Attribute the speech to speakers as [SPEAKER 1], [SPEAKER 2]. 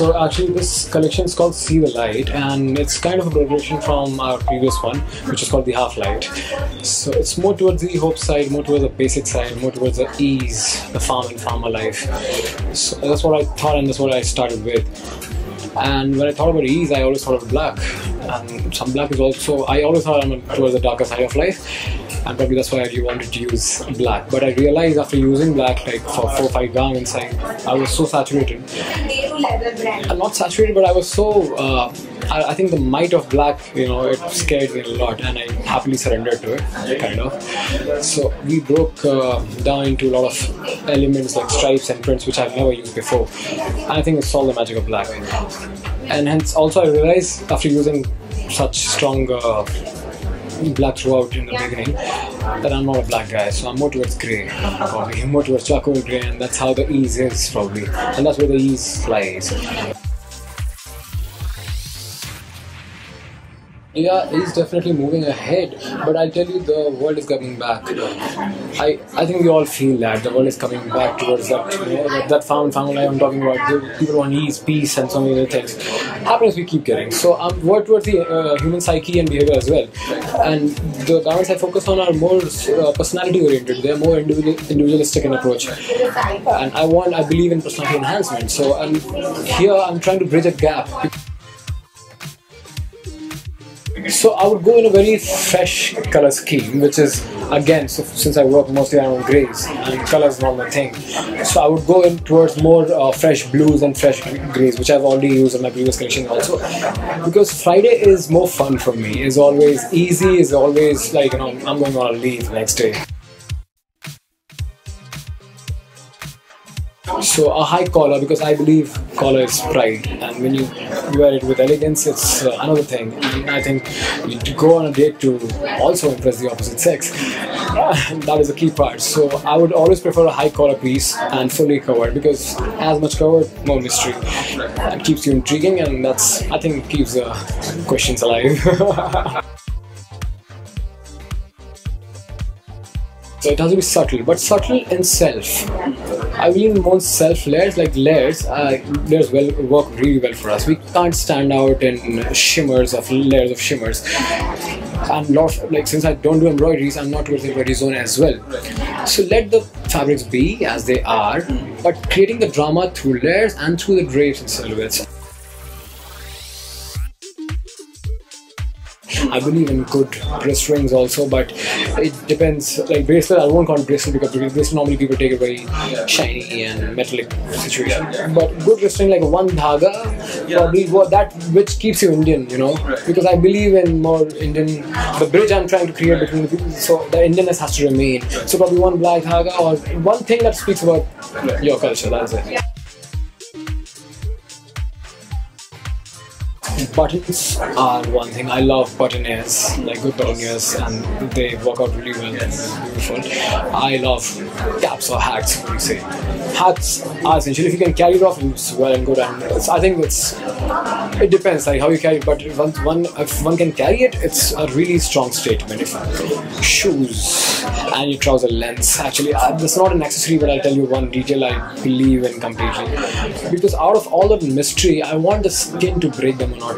[SPEAKER 1] So actually this collection is called See the Light, and it's kind of a progression from our previous one, which is called the Half Light. So it's more towards the hope side, more towards the basic side, more towards the ease, the farm and farmer life. So that's what I thought, and that's what I started with. And when I thought about ease, I always thought of black. And some black is also, I always thought I'm towards the darker side of life, and probably that's why I wanted to use black. But I realized after using black, like for 4 or 5 garments, I was so saturated. I'm not saturated, but I was so, I think the might of black, you know, it scared me a lot, and I happily surrendered to it, kind of. So we broke down into a lot of elements like stripes and prints, which I've never used before. And I think it's all the magic of black. And hence also I realized after using such strong black throughout in the beginning that I'm not a black guy, so I'm more towards grey, probably more towards charcoal grey, and that's how the ease is probably, and that's where the ease lies. Yeah, he's definitely moving ahead, but I'll tell you, the world is coming back. I think we all feel that the world is coming back towards that, you know, that family I'm talking about. People want ease, peace, and so many other things. Happiness we keep getting. So I'm more towards the human psyche and behavior as well. And the garments I focus on are more personality oriented. They're more individualistic in approach. And I believe in personality enhancement. So here I'm trying to bridge a gap. So I would go in a very fresh color scheme, which is, again, so since I work mostly around greys and color is not my thing, so I would go in towards more fresh blues and fresh greys, which I've already used in my previous collection also, because Friday is more fun for me. It's always easy, it's always like, you know, I'm going on a leave next day. So a high collar, because I believe collar is pride, and when you wear it with elegance, it's another thing. And I think you go on a date to also impress the opposite sex. That is a key part. So I would always prefer a high collar piece and fully covered, because as much covered, more mystery. It keeps you intriguing, and that's, I think, keeps the questions alive. So it has to be subtle, but subtle in self. I believe in most self layers, like layers work really well for us. We can't stand out in shimmers of layers of shimmers. And like, since I don't do embroideries, I'm not towards the embroidery zone as well. So let the fabrics be as they are, but creating the drama through layers and through the drapes and silhouettes. I believe in good wrist rings also, but it depends. Like bracelet, I won't call it bracelet, because bracelet normally people take a very shiny and metallic situation. But good wrist ring, like one dhaga, probably that which keeps you Indian, you know. Because I believe in more Indian, the bridge I'm trying to create between the people, so the Indianness has to remain. So probably one black dhaga or one thing that speaks about your culture. That's it. Buttons are one thing. I love buttonniers, like good buttonniers, and they work out really well and beautiful. I love caps or hats, you say. Hats are essential. If you can carry it off, it's well and good. And I think it depends, like how you carry it. But if one can carry it, it's a really strong statement. If shoes and your trouser lengths, actually, that's not an accessory, but I'll tell you one detail I believe in completely. Because out of all the mystery, I want the skin to break the monotony.